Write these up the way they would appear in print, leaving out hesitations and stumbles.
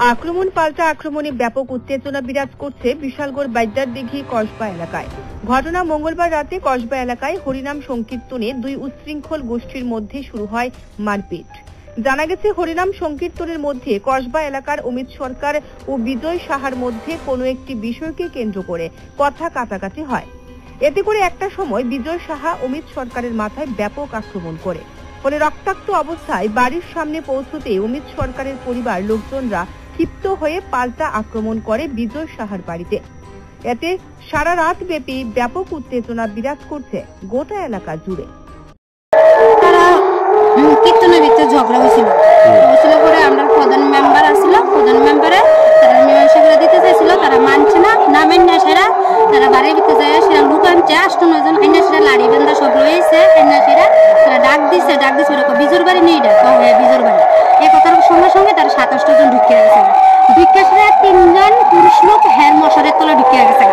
আক্রমণ পাল্টা আক্রমণে ব্যাপক উত্তেজনা বিরাজ করছে বিশালগড় বাইদ্যারদিঘি কসবা এলাকায়। ঘটনা মঙ্গলবার রাতে কসবা এলাকায় হরিনাম সংকীর্তনে দুই উচ্ছৃঙ্খল গোষ্ঠীর মধ্যে শুরু হয় মারপিট। জানা গেছে, হরিনাম সংকীর্তনের মধ্যে কসবা এলাকার অমিত সরকার ও বিজয় সাহার মধ্যে কোনো একটি বিষয়কে কেন্দ্র করে কথা কাটাকাটি হয়। এতে করে একটা সময় বিজয় সাহা অমিত সরকারের মাথায় ব্যাপক আক্রমণ করে, ফলে রক্তাক্ত অবস্থায় বাড়ির সামনে পৌঁছতে অমিত সরকারের পরিবার লোকজনরা ক্ষিপ্ত হয়ে পাল্টা আক্রমণ করে বিজয় সাহার বাড়িতে। এতে সারা রাত ব্যাপী ব্যাপক উত্তেজনা বিরাজ করছে গোটা এলাকা জুড়ে। কীর্তনের ভিতরে ঝগড়া হয়েছিল পরে আমরা প্রধান মেম্বার আসছিল, প্রধান মেম্বারে তারা মীমাংসা করে দিতে চাইছিল, তারা মানছে না, নামেন না সেরা তারা বাড়ির ভিতরে যায়, সেরা লুক আনছে 8-9 জন আইনা, সেরা লাড়ি বেন্দা সব রয়েছে আইনা, সেরা তারা ডাক দিছে ওরকম বিজোর বাড়ি নেই ডাক, হ্যাঁ বিজোর বাড়ি। এই কথার সঙ্গে সঙ্গে তারা 27 জন ঢুকে গেছে, ঢুকে সেরা 3 জন পুরুষ লোক হ্যাঁ মশারের তলা ঢুকে গেছে,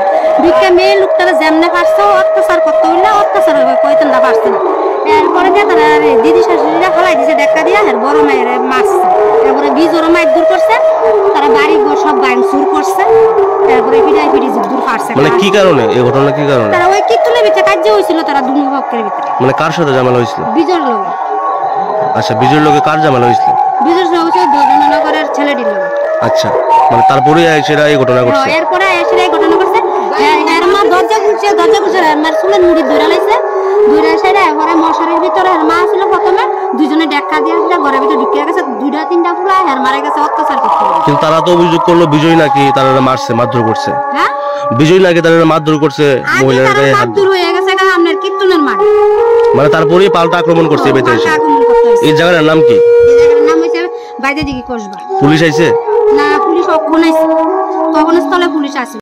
ঢুকে মেয়ে লোক তারা যেমনে পারছে অত্যাচার করতে হইলে অত্যাচার কয়তেন না পারছে না। এরপরে তারা দিদি শাশুড়িরা ফালাই দিছে দেখা দিয়া, আর বড় মায়ের মারছে, তারপরে বিজোর মায়ের দূর করছে, তারা বাড়ি সব ভাঙচুর করছে, তারপরে পিটাই পিটি দূর পারছে। মানে কি কারণে এই ঘটনা, কি কারণে? তারা ওই কীর্তনের ভিতরে কাজ হয়েছিল, তারা দুনো পক্ষের ভিতরে। মানে কার সাথে ঝামেলা হয়েছিল? বিজোর লোক। আচ্ছা, বিজোর লোকে কার ঝামেলা হয়েছিল? বিজোর লোক হচ্ছে দোজনগরের ছেলেটির লোক। আচ্ছা, মানে তারপরে এসেরা এই ঘটনা করছে? এরপরে এসেরা এই ঘটনা করছে, এর মা দরজা খুলছে, এর মার চুলে নুড়ি ধরে লাইছে, ধরে সেরা এবারে মশারির ভিতরে এর মা ছিল প্রথমে, দুজনে দেখা দিয়ে আসলে ঘরের ভিতরে ঢুকে গেছে, 2-3টা ফুলা এর মারা গেছে অত্যাচার করতে। কিন্তু তারা তো অভিযোগ করলো বিজয় নাকি তারা মারছে, মারধর করছে। হ্যাঁ, বিজয় নাকি তারা মারধর করছে, মহিলার গায়ে হাত দূর হয়ে গেছে আপনার কীর্তনের মার। মানে তারপরেই পাল্টা আক্রমণ করছে বেতে এসে। এই জায়গাটার নাম কি? এই জায়গাটার নাম হচ্ছে বাইদ্যারদিঘি কসবা। পুলিশ আইছে? না, পুলিশ অক্ষণ আইছে।